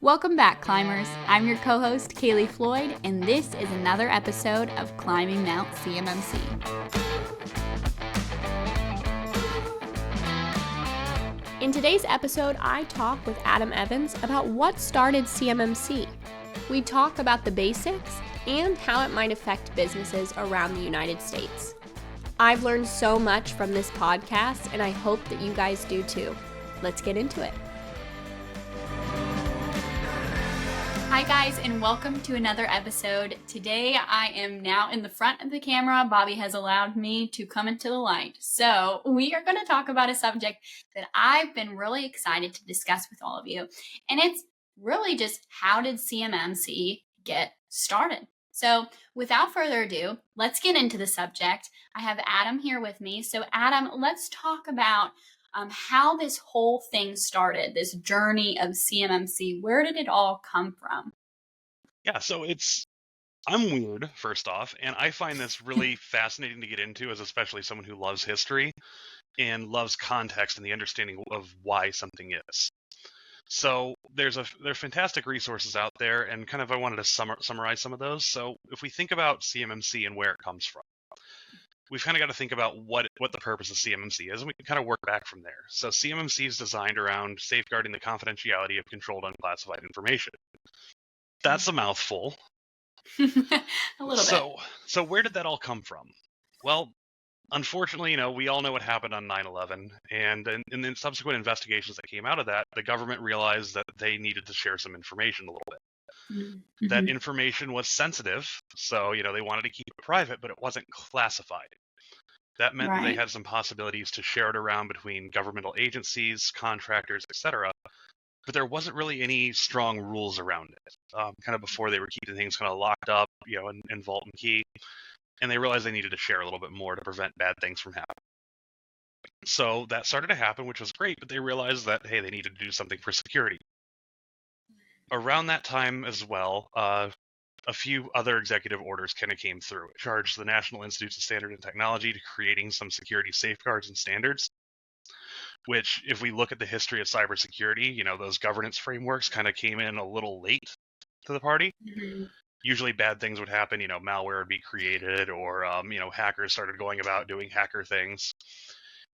Welcome back, climbers. I'm your co-host, Kaleigh Floyd, and this is another episode of Climbing Mount CMMC. In today's episode, I talk with Adam Evans about what started CMMC. We talk about the basics and how it might affect businesses around the United States. I've learned so much from this podcast, and I hope that you guys do too. Let's get into it. Hi guys, and welcome to another episode. Today I am now in the front of the camera. Bobby has allowed me to come into the light. So we are going to talk about a subject that I've been really excited to discuss with all of you. And it's really just, how did CMMC get started? So without further ado, let's get into the subject. I have Adam here with me. So Adam, let's talk about how this whole thing started, this journey of CMMC. Where did it all come from? Yeah, so I'm weird, first off, and I find this really fascinating to get into, as especially someone who loves history and loves context and the understanding of why something is. So there are fantastic resources out there, and kind of I wanted to summarize some of those. So if we think about CMMC and where it comes from, we've kind of got to think about what the purpose of CMMC is, and we can kind of work back from there. So CMMC is designed around safeguarding the confidentiality of controlled unclassified information. That's a mouthful. A little bit. So where did that all come from? Well, unfortunately, we all know what happened on 9/11, and in the subsequent investigations that came out of that, the government realized that they needed to share some information a little bit. Mm-hmm. That information was sensitive, so they wanted to keep it private, but it wasn't classified. That meant that they had some possibilities to share it around between governmental agencies, contractors, etc. But there wasn't really any strong rules around it. Kind of before, they were keeping things kind of locked up, in vault and key, and they realized they needed to share a little bit more to prevent bad things from happening. So that started to happen, which was great, but they realized that, hey, they needed to do something for security. Around that time as well, a few other executive orders kind of came through. It charged the National Institutes of Standards and Technology to creating some security safeguards and standards, which, if we look at the history of cybersecurity, those governance frameworks kind of came in a little late to the party. Mm-hmm. Usually bad things would happen, malware would be created, or, hackers started going about doing hacker things.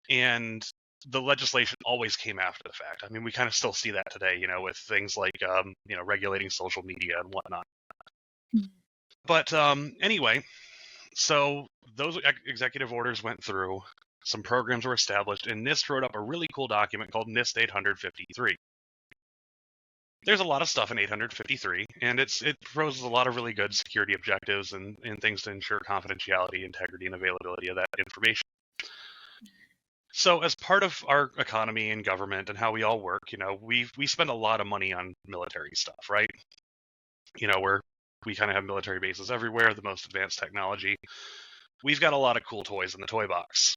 And the legislation always came after the fact. I mean, we kind of still see that today, with things like, regulating social media and whatnot. Mm-hmm. But anyway, so those executive orders went through. Some programs were established, and NIST wrote up a really cool document called NIST 853. There's a lot of stuff in 853, and it proposes a lot of really good security objectives and things to ensure confidentiality, integrity, and availability of that information. So as part of our economy and government and how we all work, we spend a lot of money on military stuff, right? We kind of have military bases everywhere, the most advanced technology. We've got a lot of cool toys in the toy box.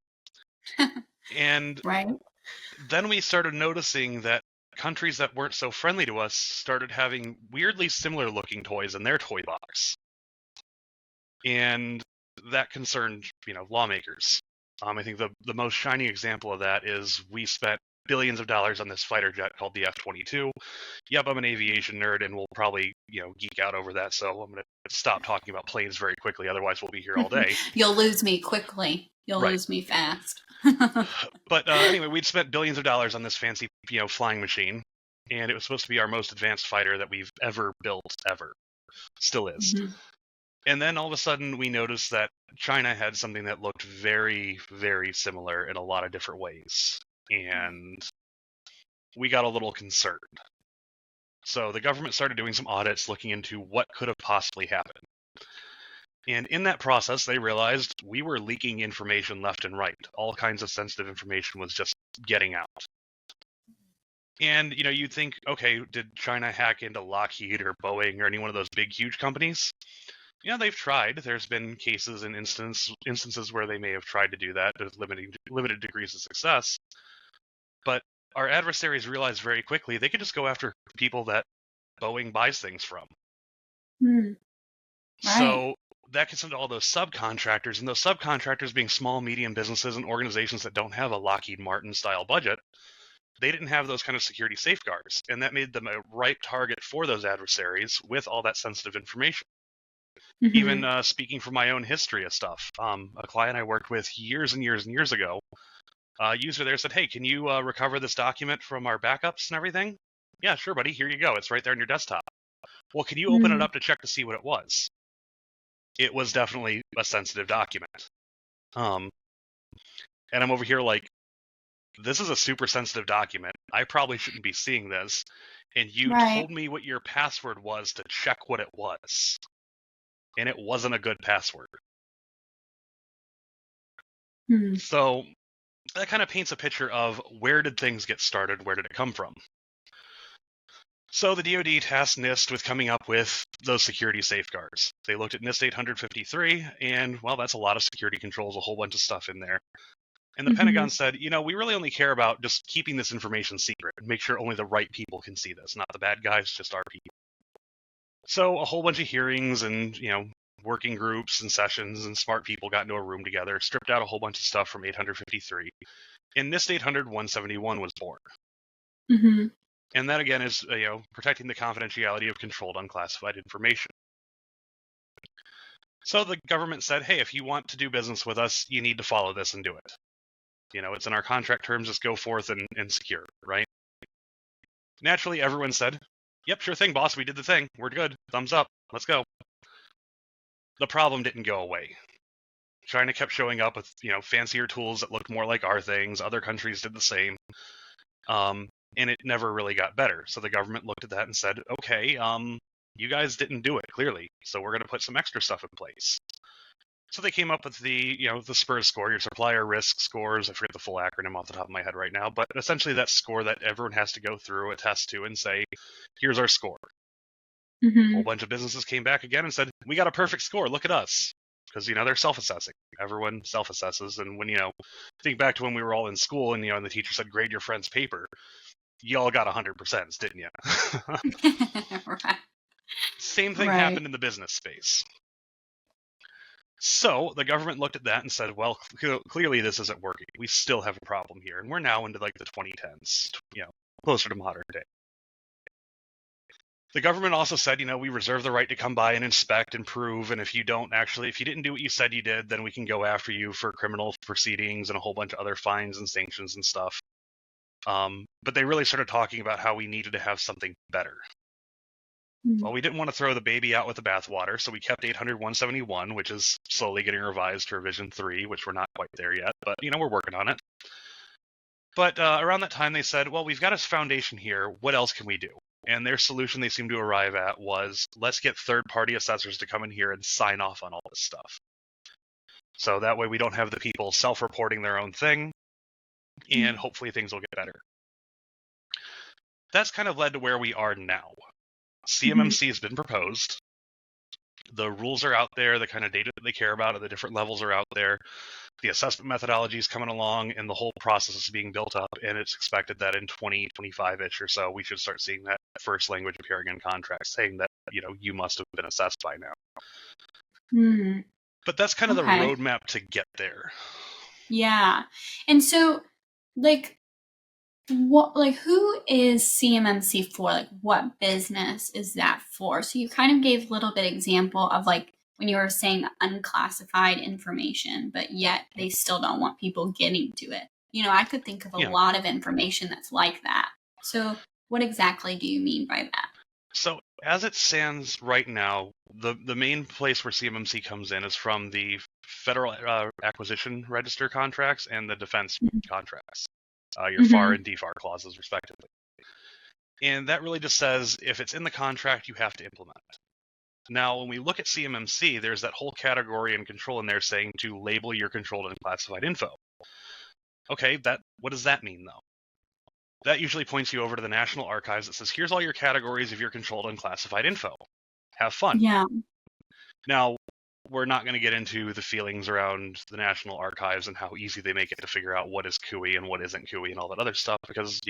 And then we started noticing that countries that weren't so friendly to us started having weirdly similar looking toys in their toy box. And that concerned, lawmakers. I think the most shining example of that is we spent billions of dollars on this fighter jet called the F-22. Yep, I'm an aviation nerd, and we'll probably, geek out over that, so I'm going to stop talking about planes very quickly, otherwise we'll be here all day. You'll lose me quickly. You'll lose me fast. But anyway, we'd spent billions of dollars on this fancy, flying machine, and it was supposed to be our most advanced fighter that we've ever built, ever. Still is. Mm-hmm. And then all of a sudden, we noticed that China had something that looked very, very similar in a lot of different ways. And we got a little concerned. So the government started doing some audits looking into what could have possibly happened. And in that process, they realized we were leaking information left and right. All kinds of sensitive information was just getting out. And, you'd think, okay, did China hack into Lockheed or Boeing or any one of those big, huge companies? They've tried. There's been cases and instances where they may have tried to do that with limited degrees of success. But our adversaries realized very quickly they could just go after people that Boeing buys things from. Right. So that gets into all those subcontractors, and those subcontractors being small, medium businesses and organizations that don't have a Lockheed Martin style budget, they didn't have those kind of security safeguards, and that made them a ripe target for those adversaries with all that sensitive information. Even speaking from my own history of stuff, a client I worked with years and years and years ago, a user there said, "Hey, can you recover this document from our backups and everything?" "Yeah, sure, buddy. Here you go. It's right there on your desktop." "Well, can you open it up to check to see what it was?" It was definitely a sensitive document. And I'm over here like, this is a super sensitive document. I probably shouldn't be seeing this. And you told me what your password was to check what it was. And it wasn't a good password. So that kind of paints a picture of where did things get started? Where did it come from? So the DoD tasked NIST with coming up with those security safeguards. They looked at NIST 853, and, well, that's a lot of security controls, a whole bunch of stuff in there. And the Pentagon said, we really only care about just keeping this information secret and make sure only the right people can see this, not the bad guys, just our people. So a whole bunch of hearings and, working groups and sessions and smart people got into a room together, stripped out a whole bunch of stuff from 853, and NIST 800-171 was born. And that, again, is, protecting the confidentiality of controlled unclassified information. So the government said, hey, if you want to do business with us, you need to follow this and do it. It's in our contract terms, just go forth and secure, right? Naturally, everyone said, yep, sure thing, boss, we did the thing. We're good. Thumbs up. Let's go. The problem didn't go away. China kept showing up with, fancier tools that looked more like our things. Other countries did the same. And it never really got better. So the government looked at that and said, okay, you guys didn't do it, clearly. So we're going to put some extra stuff in place. So they came up with the SPURS score, your supplier risk scores. I forget the full acronym off the top of my head right now, but essentially that score that everyone has to go through, attest to, and say, here's our score. A whole bunch of businesses came back again and said, we got a perfect score, look at us. Because, they're self-assessing. Everyone self-assesses. And when, think back to when we were all in school and, and the teacher said, grade your friend's paper, you all got 100%, didn't you? Right. Same thing happened in the business space. So the government looked at that and said, well, clearly this isn't working. We still have a problem here. And we're now into like the 2010s, closer to modern day. The government also said, we reserve the right to come by and inspect and prove. And if you didn't do what you said you did, then we can go after you for criminal proceedings and a whole bunch of other fines and sanctions and stuff. But they really started talking about how we needed to have something better. Well, we didn't want to throw the baby out with the bathwater, so we kept 800-171, which is slowly getting revised to revision 3, which we're not quite there yet, but, we're working on it. But around that time, they said, well, we've got a foundation here. What else can we do? And their solution they seemed to arrive at was, let's get third-party assessors to come in here and sign off on all this stuff. So that way we don't have the people self-reporting their own thing, and hopefully things will get better. That's kind of led to where we are now. CMMC has been proposed. The rules are out there. The kind of data that they care about at the different levels are out there. The assessment methodology is coming along, and the whole process is being built up, and it's expected that in 2025-ish or so, we should start seeing that first language appearing in contracts, saying that, you must have been assessed by now. But that's kind of the roadmap to get there. Yeah. And so, who is CMMC for? Like, what business is that for? So you kind of gave a little bit example of when you were saying unclassified information, but yet they still don't want people getting to it. I could think of a lot of information that's like that. So what exactly do you mean by that? So as it stands right now, the main place where CMMC comes in is from the Federal Acquisition Register contracts and the defense contracts. Your FAR and DFAR clauses, respectively. And that really just says, if it's in the contract, you have to implement it. Now, when we look at CMMC, there's that whole category and control in there saying to label your controlled and classified info. Okay, what does that mean, though? That usually points you over to the National Archives that says, here's all your categories of your controlled and classified info. Have fun. Yeah. Now, we're not going to get into the feelings around the National Archives and how easy they make it to figure out what is CUI and what isn't CUI and all that other stuff, because,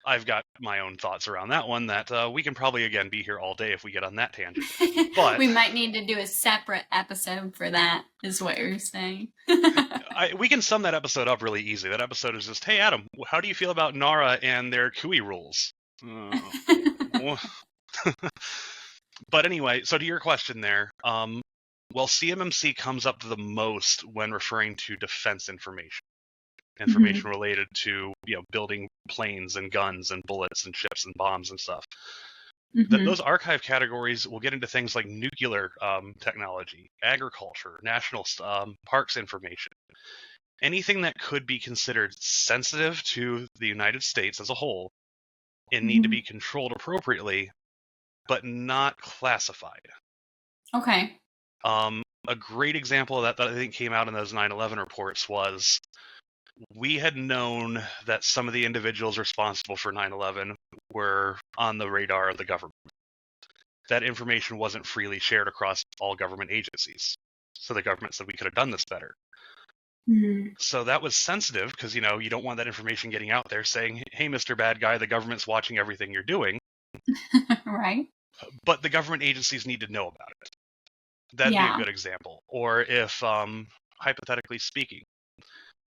I've got my own thoughts around that one that we can probably, again, be here all day if we get on that tangent. But we might need to do a separate episode for that, is what you're saying. we can sum that episode up really easy. That episode is just, hey, Adam, how do you feel about NARA and their CUI rules? But anyway, so to your question there, well, CMMC comes up the most when referring to defense information related to building planes and guns and bullets and ships and bombs and stuff. Those archive categories will get into things like nuclear technology, agriculture, national parks information, anything that could be considered sensitive to the United States as a whole and need to be controlled appropriately, but not classified. Okay. A great example of that I think came out in those 9/11 reports was we had known that some of the individuals responsible for 9/11 were on the radar of the government. That information wasn't freely shared across all government agencies. So the government said we could have done this better. So that was sensitive because, you don't want that information getting out there saying, hey, Mr. Bad Guy, the government's watching everything you're doing. Right. But the government agencies need to know about it. That'd be a good example. Or if, hypothetically speaking,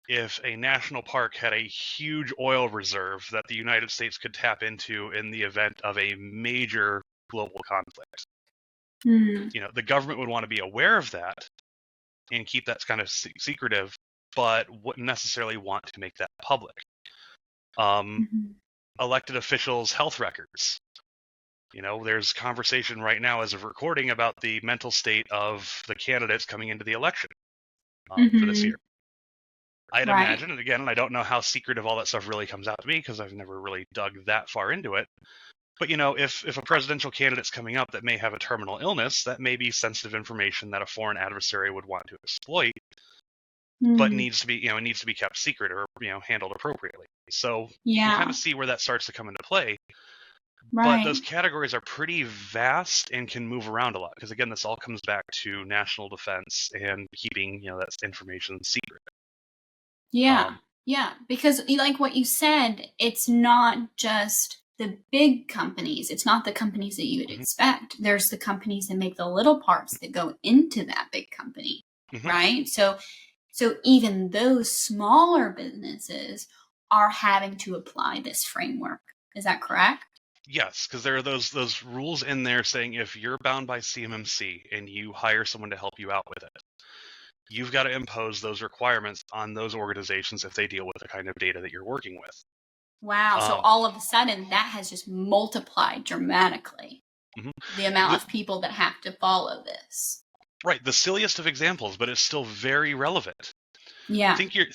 if a national park had a huge oil reserve that the United States could tap into in the event of a major global conflict, the government would want to be aware of that and keep that kind of secretive, but wouldn't necessarily want to make that public. Elected officials' health records. There's conversation right now as of recording about the mental state of the candidates coming into the election for this year. I'd imagine, and again, I don't know how secretive all that stuff really comes out to me because I've never really dug that far into it. But, if a presidential candidate's coming up that may have a terminal illness, that may be sensitive information that a foreign adversary would want to exploit, but needs to be kept secret or, handled appropriately. So you can kind of see where that starts to come into play. But those categories are pretty vast and can move around a lot because, again, this all comes back to national defense and keeping, that information secret. Yeah. Because like what you said, it's not just the big companies. It's not the companies that you would expect. There's the companies that make the little parts that go into that big company, right? So even those smaller businesses are having to apply this framework. Is that correct? Yes, because there are those rules in there saying if you're bound by CMMC and you hire someone to help you out with it, you've got to impose those requirements on those organizations if they deal with the kind of data that you're working with. Wow. So all of a sudden that has just multiplied dramatically the amount of people that have to follow this. Right. The silliest of examples, but it's still very relevant. Yeah. Think your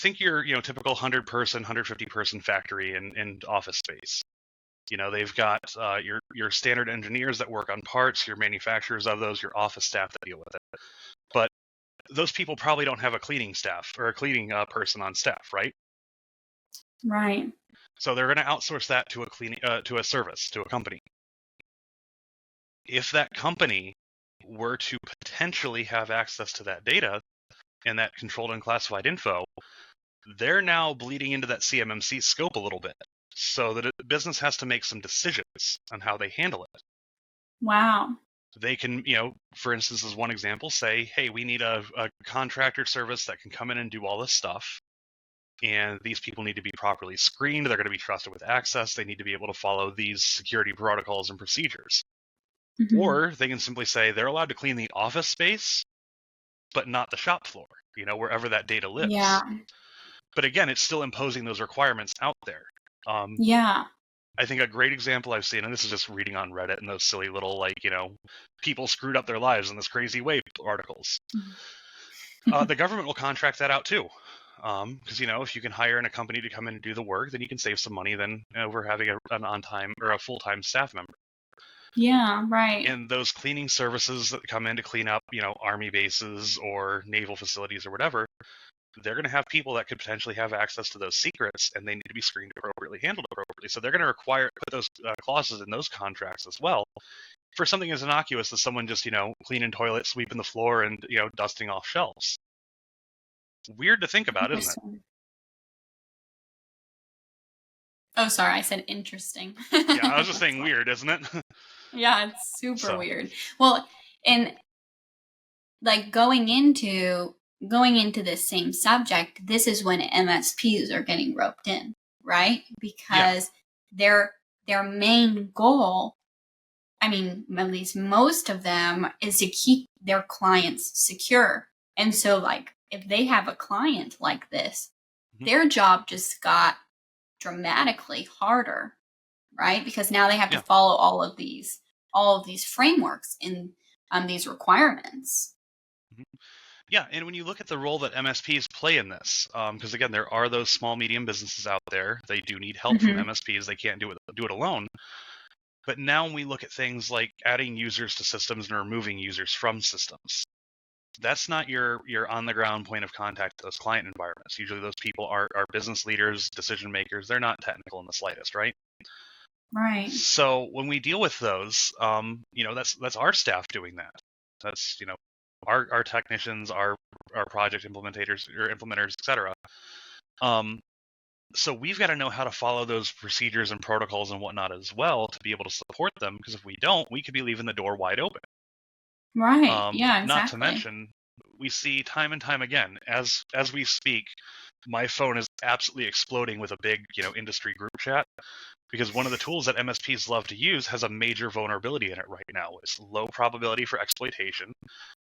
typical 100-person, 150-person factory and office space. They've got your standard engineers that work on parts, your manufacturers of those, your office staff that deal with it. But those people probably don't have a cleaning staff or a cleaning person on staff, right? Right. So they're going to outsource that to to a service, to a company. If that company were to potentially have access to that data and that controlled and classified info, they're now bleeding into that CMMC scope a little bit. So that the business has to make some decisions on how they handle it. Wow. They can, for instance, as one example, say, hey, we need a contractor service that can come in and do all this stuff. And these people need to be properly screened. They're going to be trusted with access. They need to be able to follow these security protocols and procedures. Or they can simply say they're allowed to clean the office space, but not the shop floor, wherever that data lives. Yeah. But again, it's still imposing those requirements out there. I think a great example I've seen, and this is just reading on Reddit and those silly little, people screwed up their lives in this crazy way articles. The government will contract that out too. Because, if you can hire in a company to come in and do the work, then you can save some money than over having an on-time or a full-time staff member. Yeah, right. And those cleaning services that come in to clean up, army bases or naval facilities or whatever, they're going to have people that could potentially have access to those secrets, and they need to be screened appropriately, handled appropriately. So they're going to put those clauses in those contracts as well for something as innocuous as someone just, cleaning toilets, sweeping the floor, and, dusting off shelves. Weird to think about, isn't it? Oh, sorry, I said interesting. Yeah, I was just That's saying why. weird, isn't it? Yeah, it's super So, weird. Well, and like going into this same subject, this is when MSPs are getting roped in, right? yeah. Because their their main goal, I mean, at least most of them, is to keep their clients secure. And so, like, if they have a client like this, Mhm. their job just got dramatically harder, right? Because now they have to Yeah. follow all of these frameworks and these requirements. Mhm. Yeah, and when you look at the role that MSPs play in this, because again, there are those small, medium businesses out there. They do need help from Hmm. MSPs. They can't do it alone. But now when we look at things like adding users to systems and removing users from systems, that's not your on the ground point of contact to those client environments. Usually those people are business leaders, decision makers. They're not technical in the slightest, right? Right. So when we deal with those, that's our staff doing that. That's our technicians, our project implementators or implementers, etc. Um, so we've got to know how to follow those procedures and protocols and whatnot as well to be able to support them. Because if we don't, we could be leaving the door wide open. Right. Yeah, Not to exactly. mention, we see time and time again as we speak, my phone is absolutely exploding with a big industry group chat because one of the tools that MSPs love to use has a major vulnerability in it right now. It's low probability for exploitation.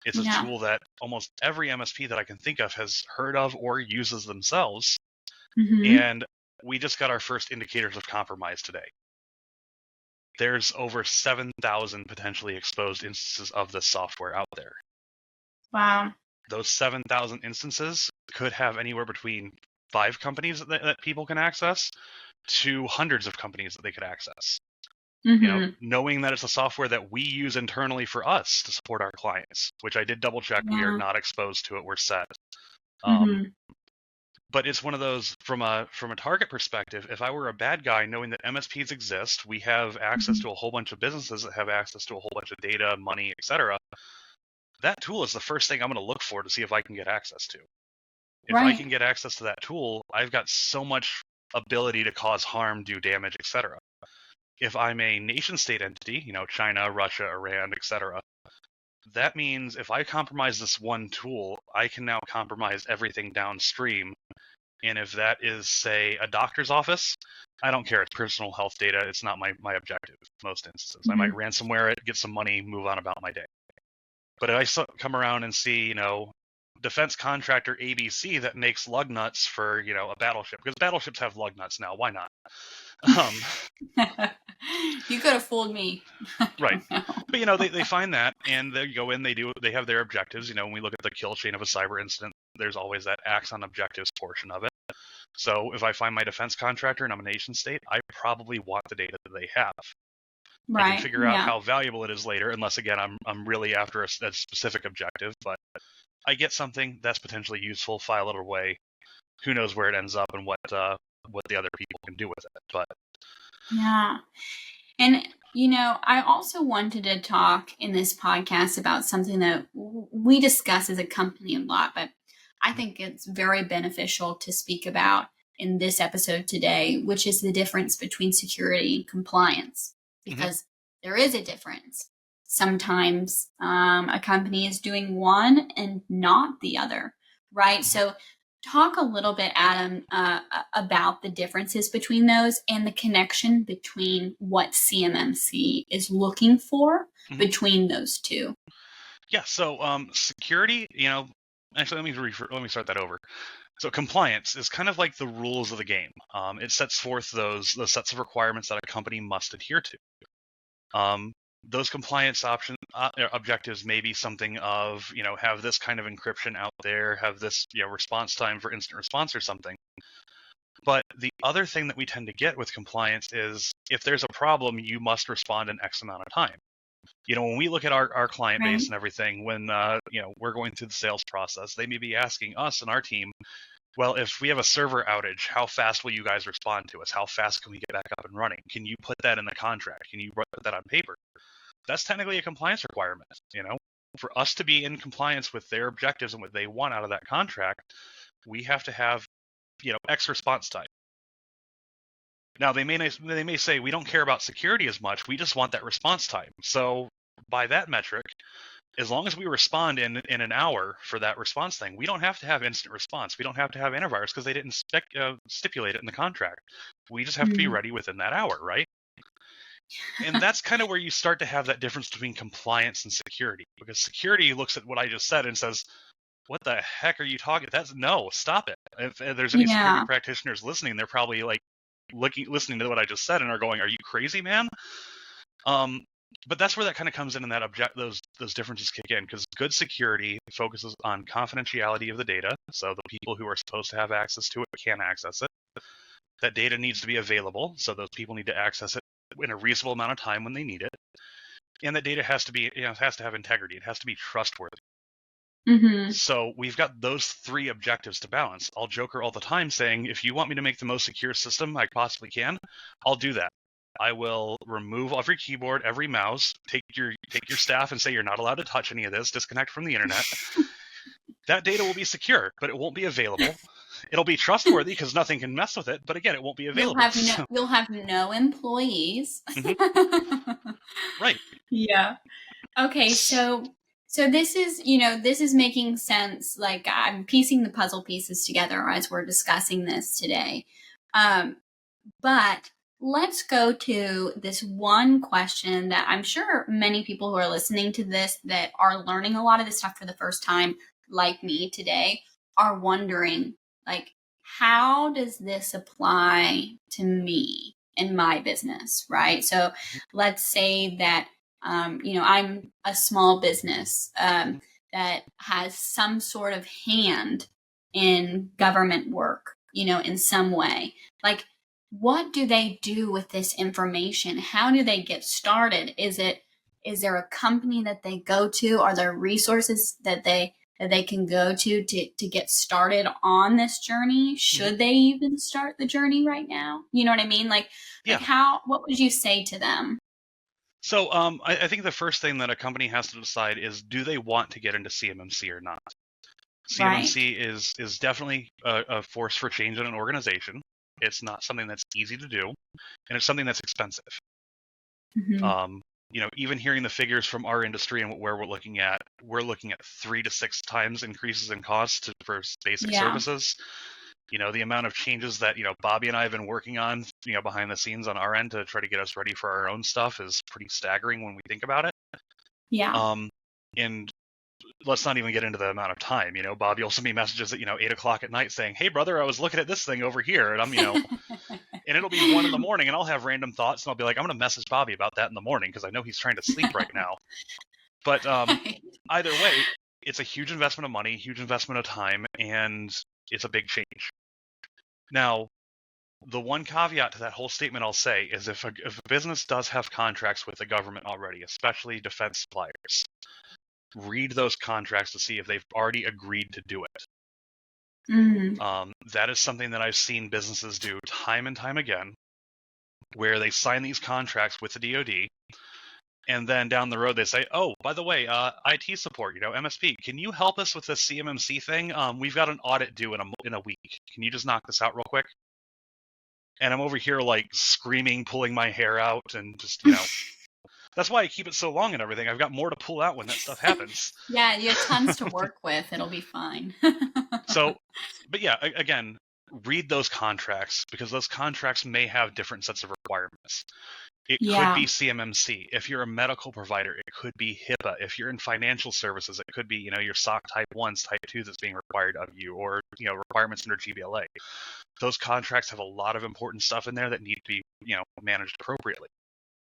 It's a Yeah. tool that almost every MSP that I can think of has heard of or uses themselves. Hmm. And we just got our first indicators of compromise today. There's over 7,000 potentially exposed instances of this software out there. Wow. Those 7,000 instances could have anywhere between 5 companies that people can access to hundreds of companies that they could access. Hmm. Knowing that it's a software that we use internally for us to support our clients, which I did double check. We are Yeah. not exposed to it. We're set. Um, Hmm. but it's one of those from a target perspective. If I were a bad guy, knowing that MSPs exist, we have access Hmm. to a whole bunch of businesses that have access to a whole bunch of data, money, etc. That tool is the first thing I'm going to look for to see if I can get access to. If I Right. can get access to that tool, I've got so much ability to cause harm, do damage, etc. If I'm a nation state entity, China, Russia, Iran, etc., that means if I compromise this one tool, I can now compromise everything downstream. And if that is, say, a doctor's office, I don't care. It's personal health data. It's not my objective in most instances. I might Hmm. ransomware it, get some money, move on about my day. But if I come around and see, defense contractor ABC that makes lug nuts for, a battleship, because battleships have lug nuts now. Why not? Um, You could have fooled me. I right. don't know. But they find that and they go in, they have their objectives. When we look at the kill chain of a cyber incident, there's always that acts on objectives portion of it. So if I find my defense contractor and I'm a nation state, I probably want the data that they have. I can Right. figure out Yeah. how valuable it is later, unless again I'm really after a specific objective. But I get something that's potentially useful, file it away. Who knows where it ends up and what the other people can do with it. But Yeah. And, I also wanted to talk in this podcast about something that we discuss as a company a lot, but I think it's very beneficial to speak about in this episode today, which is the difference between security and compliance, mhm. because there is a difference. Sometimes a company is doing one and not the other, right? Mhm. So talk a little bit, Adam, about the differences between those and the connection between what CMMC is looking for Mhm. between those two. Yeah. So security, actually let me start that over. So compliance is kind of like the rules of the game. It sets forth those sets of requirements that a company must adhere to. Um, those compliance objectives may be something of have this kind of encryption out there, have this response time for instant response or something. But the other thing that we tend to get with compliance is if there's a problem, you must respond in X amount of time. When we look at our client base Right. and everything, when we're going through the sales process, they may be asking us and our team, well, if we have a server outage, how fast will you guys respond to us? How fast can we get back up and running? Can you put that in the contract? Can you put that on paper? That's technically a compliance requirement. For us to be in compliance with their objectives and what they want out of that contract, we have to have X response time. Now they may say we don't care about security as much. We just want that response time. So by that metric, as long as we respond in an hour for that response thing, we don't have to have instant response. We don't have to have antivirus because they didn't stipulate it in the contract. We just have to be Mm. ready within that hour, right? And that's kind of where you start to have that difference between compliance and security, because security looks at what I just said and says, what the heck are you talking? No, stop it. If there's any security Yeah. practitioners listening, they're probably like listening to what I just said and are going, are you crazy, man? But that's where that kind of comes in, and that those differences kick in, because good security focuses on confidentiality of the data, so the people who are supposed to have access to it can access it. That data needs to be available, so those people need to access it in a reasonable amount of time when they need it. And that data has to be, has to have integrity. It has to be trustworthy. Mm-hmm. So we've got those three objectives to balance. I'll joke her all the time saying, if you want me to make the most secure system I possibly can, I'll do that. I will remove every keyboard, every mouse, take your staff and say you're not allowed to touch any of this, disconnect from the internet. That data will be secure, but it won't be available. It'll be trustworthy because nothing can mess with it, but again, it won't be available. You'll have no employees. Right. Yeah. Okay, so this is, this is making sense. Like, I'm piecing the puzzle pieces together as we're discussing this today. But let's go to this one question that I'm sure many people who are listening to this that are learning a lot of this stuff for the first time, like me today, are wondering, like, how does this apply to me in my business, right? So let's say that, I'm a small business that has some sort of hand in government work, in some way. Like, what do they do with this information? How do they get started? Is there a company that they go to? Are there resources that they can go to get started on this journey? Should they even start the journey right now? You know what I mean? Like Yeah. what would you say to them? So I think the first thing that a company has to decide is, do they want to get into CMMC or not? Right. CMMC is definitely a force for change in an organization. It's not something that's easy to do, and it's something that's expensive. Mm-hmm. Even hearing the figures from our industry and where we're looking at 3 to 6 times increases in cost for basic Yeah. services. The amount of changes that, Bobby and I have been working on, behind the scenes on our end to try to get us ready for our own stuff is pretty staggering when we think about it. Yeah. And let's not even get into the amount of time. Bobby will send me messages at 8 o'clock at night saying, "Hey brother, I was looking at this thing over here," and I'm and it'll be 1 a.m, and I'll have random thoughts, and I'll be like, I'm gonna message Bobby about that in the morning because I know he's trying to sleep right now. But either way, it's a huge investment of money, huge investment of time, and it's a big change. Now, the one caveat to that whole statement I'll say is, if a business does have contracts with the government already, especially defense suppliers, read those contracts to see if they've already agreed to do it. That is something that I've seen businesses do time and time again, where they sign these contracts with the DoD, and then down the road they say, "Oh, by the way, IT support, MSP, can you help us with this CMMC thing? We've got an audit due in a week. Can you just knock this out real quick?" And I'm over here like screaming, pulling my hair out, and just that's why I keep it so long and everything. I've got more to pull out when that stuff happens. Yeah, you have tons to work with. It'll be fine. So, but yeah, again, read those contracts, because those contracts may have different sets of requirements. It could be CMMC. If you're a medical provider, it could be HIPAA. If you're in financial services, it could be, your SOC type 1s, type 2s that's being required of you, or, requirements under GBLA. Those contracts have a lot of important stuff in there that need to be, managed appropriately.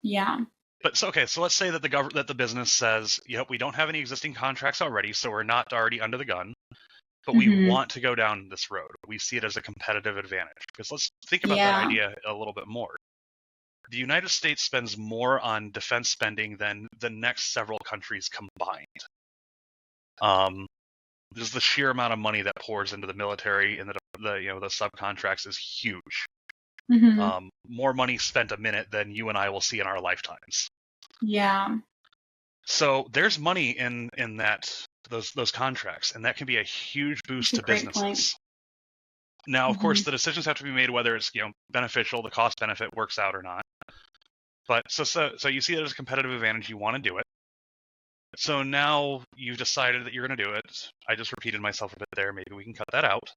Yeah. But so let's say that the business says, "Yep, we don't have any existing contracts already, so we're not already under the gun, but we want to go down this road. We see it as a competitive advantage." Because let's think about that idea a little bit more. The United States spends more on defense spending than the next several countries combined. Just the sheer amount of money that pours into the military and the subcontracts is huge. More money spent a minute than you and I will see in our lifetimes. Yeah. So there's money in those contracts, and that can be a huge boost to businesses. Now, of course, Mhm. the decisions have to be made whether it's beneficial, the cost benefit works out or not. But so you see that as a competitive advantage, you want to do it. So now you've decided that you're going to do it. I just repeated myself a bit there. Maybe we can cut that out.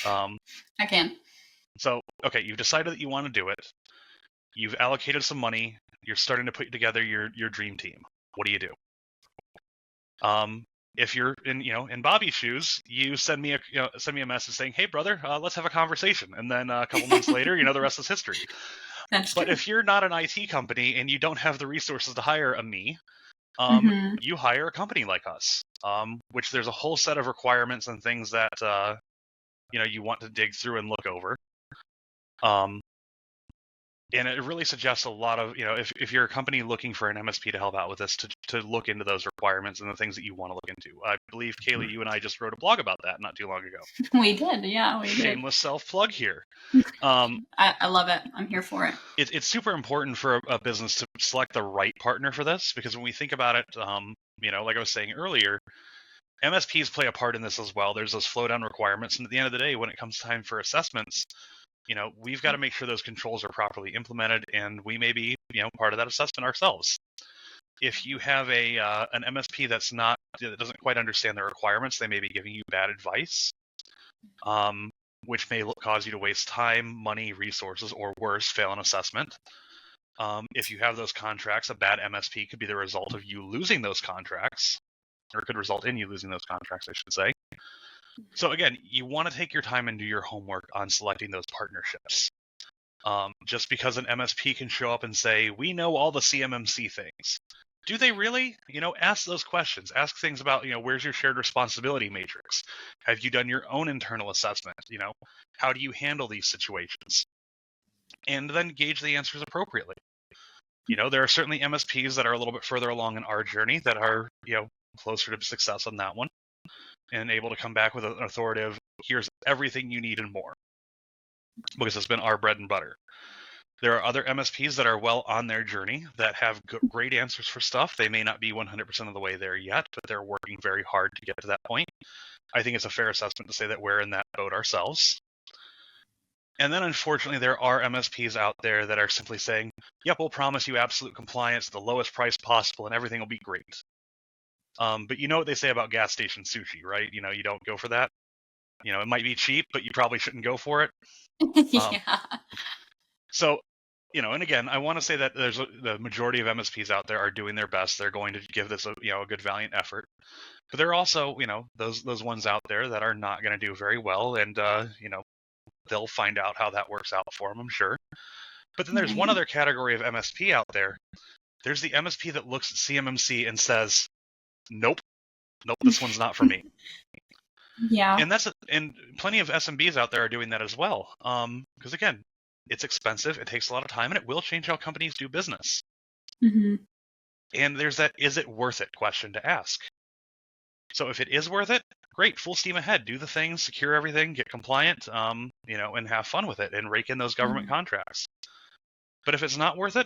I can. So, okay, you've decided that you want to do it. You've allocated some money. You're starting to put together your dream team. What do you do? If you're in Bobby's shoes, you send me a message saying, "Hey, brother, let's have a conversation." And then a couple months later, the rest is history. That's But true. if you're not an IT company and you don't have the resources to hire me, Mhm. you hire a company like us, which there's a whole set of requirements and things that you want to dig through and look over. And it really suggests a lot of, if you're a company looking for an MSP to help out with this, to look into those requirements and the things that you want to look into. I believe, Kaleigh, you and I just wrote a blog about that not too long ago. We did. Yeah, we did. Shameless self-plug here. I love it. I'm here for it. It's super important for a business to select the right partner for this, because when we think about it, like I was saying earlier, MSPs play a part in this as well. There's those flow down requirements, and at the end of the day, when it comes time for assessments, we've got to make sure those controls are properly implemented, and we may be, part of that assessment ourselves. If you have an MSP that doesn't quite understand the requirements, they may be giving you bad advice, which may cause you to waste time, money, resources, or worse, fail an assessment. If you have those contracts, a bad MSP could be the result of you losing those contracts, or could result in you losing those contracts, I should say. So again, you want to take your time and do your homework on selecting those partnerships. Just because an MSP can show up and say, we know all the CMMC things. Do they really? Ask those questions. Ask things about, where's your shared responsibility matrix? Have you done your own internal assessment? How do you handle these situations? And then gauge the answers appropriately. There are certainly MSPs that are a little bit further along in our journey that are, closer to success on that one and able to come back with an authoritative, here's everything you need and more, because it's been our bread and butter. There are other MSPs that are well on their journey that have great answers for stuff. They may not be 100% of the way there yet, but they're working very hard to get to that point. I think it's a fair assessment to say that we're in that boat ourselves. And then, unfortunately, there are MSPs out there that are simply saying, yep, we'll promise you absolute compliance at the lowest price possible and everything will be great. But you know what they say about gas station sushi, right? You don't go for that. It might be cheap, but you probably shouldn't go for it. Yeah. So, and again, I want to say that the majority of MSPs out there are doing their best. They're going to give this a good valiant effort. But there are also, those ones out there that are not going to do very well, and they'll find out how that works out for them, I'm sure. But then there's one other category of MSP out there. There's the MSP that looks at CMMC and says, nope, this one's not for me. Yeah. And plenty of SMBs out there are doing that as well. Because again, it's expensive, it takes a lot of time, and it will change how companies do business. Mm-hmm. And there's that is it worth it question to ask. So if it is worth it, great, full steam ahead, do the things, secure everything, get compliant, and have fun with it and rake in those government contracts. But if it's not worth it,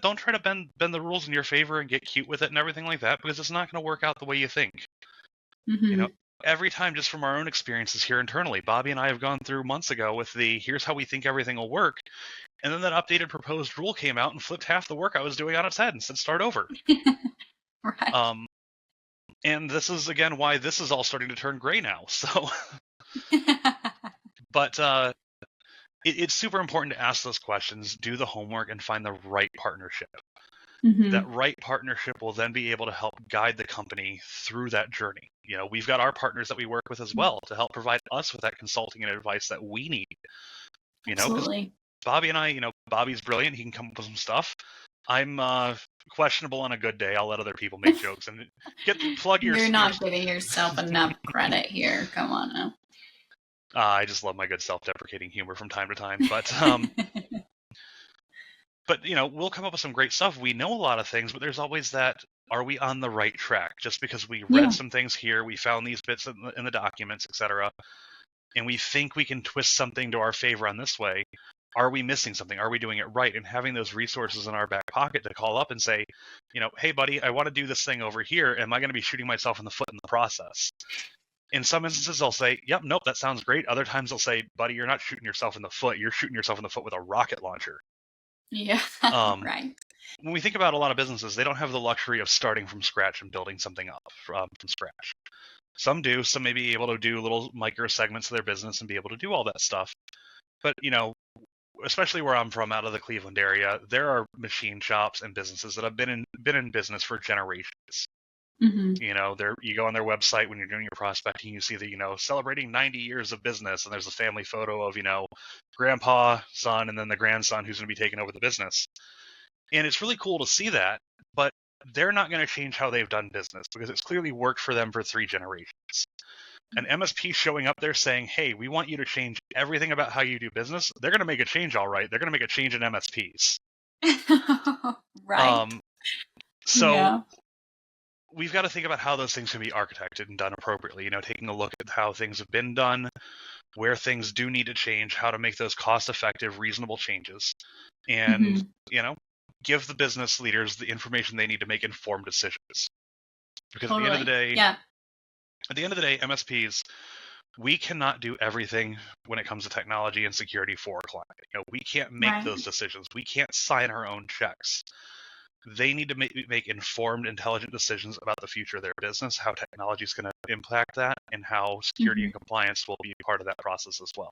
don't try to bend the rules in your favor and get cute with it and everything like that, because it's not going to work out the way you think. Mm-hmm. Every time, just from our own experiences here internally, Bobby and I have gone through months ago with here's how we think everything will work. And then that updated proposed rule came out and flipped half the work I was doing on its head and said, start over. Right. And this is, again, why this is all starting to turn gray now. So, but it's super important to ask those questions, do the homework, and find the right partnership. Mm-hmm. That right partnership will then be able to help guide the company through that journey. We've got our partners that we work with as well to help provide us with that consulting and advice that we need. Absolutely. Bobby and I, Bobby's brilliant. He can come up with some stuff. I'm questionable on a good day. I'll let other people make jokes and plug your. You're not giving yourself enough credit here. Come on now. I just love my good self-deprecating humor from time to time, but but we'll come up with some great stuff. We know a lot of things, but there's always that: are we on the right track? Just because we read some things here, we found these bits in the documents, etc., and we think we can twist something to our favor on this way. Are we missing something? Are we doing it right? And having those resources in our back pocket to call up and say, hey, buddy, I want to do this thing over here. Am I going to be shooting myself in the foot in the process? In some instances, they'll say, yep, nope, that sounds great. Other times they'll say, buddy, you're not shooting yourself in the foot. You're shooting yourself in the foot with a rocket launcher. Yeah, Um, right. when we think about a lot of businesses, they don't have the luxury of starting from scratch and building something up from scratch. Some do. Some may be able to do little micro segments of their business and be able to do all that stuff. But, especially where I'm from, out of the Cleveland area, there are machine shops and businesses that have been in business for generations. Mm-hmm. You go on their website when you're doing your prospecting, you see the, celebrating 90 years of business, and there's a family photo of, grandpa, son, and then the grandson who's going to be taking over the business. And it's really cool to see that, but they're not going to change how they've done business because it's clearly worked for them for 3 generations. An MSP showing up there saying, hey, we want you to change everything about how you do business, they're going to make a change, all right. They're going to make a change in MSPs. Right. So Yeah. we've got to think about how those things can be architected and done appropriately, taking a look at how things have been done, where things do need to change, how to make those cost-effective, reasonable changes, and, give the business leaders the information they need to make informed decisions. Because Totally. at the end of the day, MSPs, we cannot do everything when it comes to technology and security for a client. We can't make those decisions. We can't sign our own checks. They need to make informed, intelligent decisions about the future of their business, how technology is going to impact that, and how security and compliance will be part of that process as well.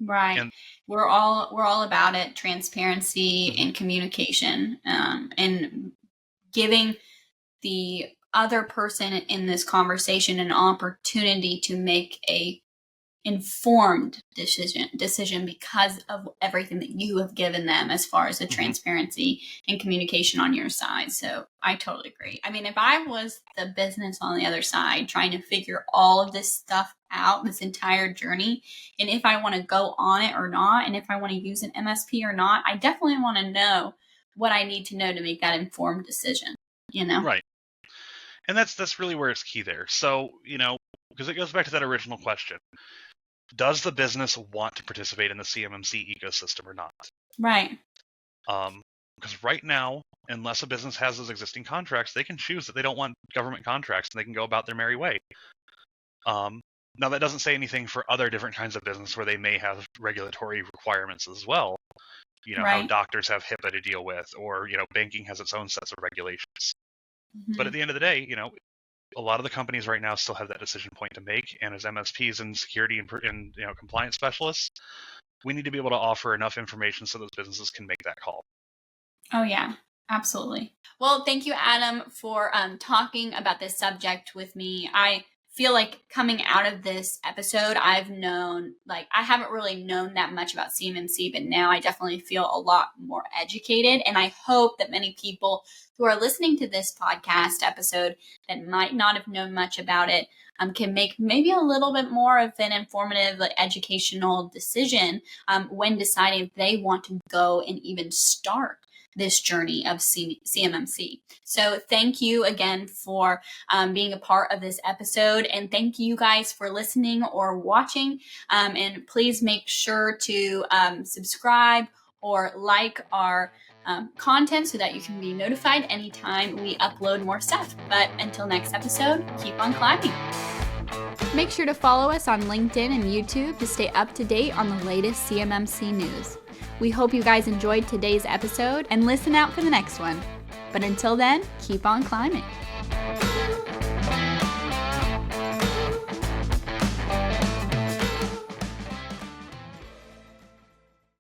Right. And we're all about it, transparency and communication, and giving the other person in this conversation an opportunity to make a informed decision because of everything that you have given them as far as the transparency and communication on your side. So I totally agree. I mean, if I was the business on the other side trying to figure all of this stuff out, this entire journey, and if I want to go on it or not, and if I want to use an MSP or not, I definitely want to know what I need to know to make that informed decision, Right. And that's really where it's key there. So, because it goes back to that original question. Does the business want to participate in the CMMC ecosystem or not? Right. Because right now, unless a business has those existing contracts, they can choose that they don't want government contracts and they can go about their merry way. Now, that doesn't say anything for other different kinds of business where they may have regulatory requirements as well. How doctors have HIPAA to deal with, or, banking has its own sets of regulations. But at the end of the day, a lot of the companies right now still have that decision point to make. And as MSPs and security and compliance specialists, we need to be able to offer enough information so those businesses can make that call. Oh, yeah, absolutely. Well, thank you, Adam, for talking about this subject with me. I feel like coming out of this episode, I haven't really known that much about CMMC, but now I definitely feel a lot more educated. And I hope that many people who are listening to this podcast episode that might not have known much about it can make maybe a little bit more of an informative, educational decision when deciding if they want to go and even start this journey of CMMC. So thank you again for being a part of this episode. And thank you guys for listening or watching. And please make sure to subscribe or like our content so that you can be notified anytime we upload more stuff. But until next episode, keep on climbing. Make sure to follow us on LinkedIn and YouTube to stay up to date on the latest CMMC news. We hope you guys enjoyed today's episode and listen out for the next one. But until then, keep on climbing.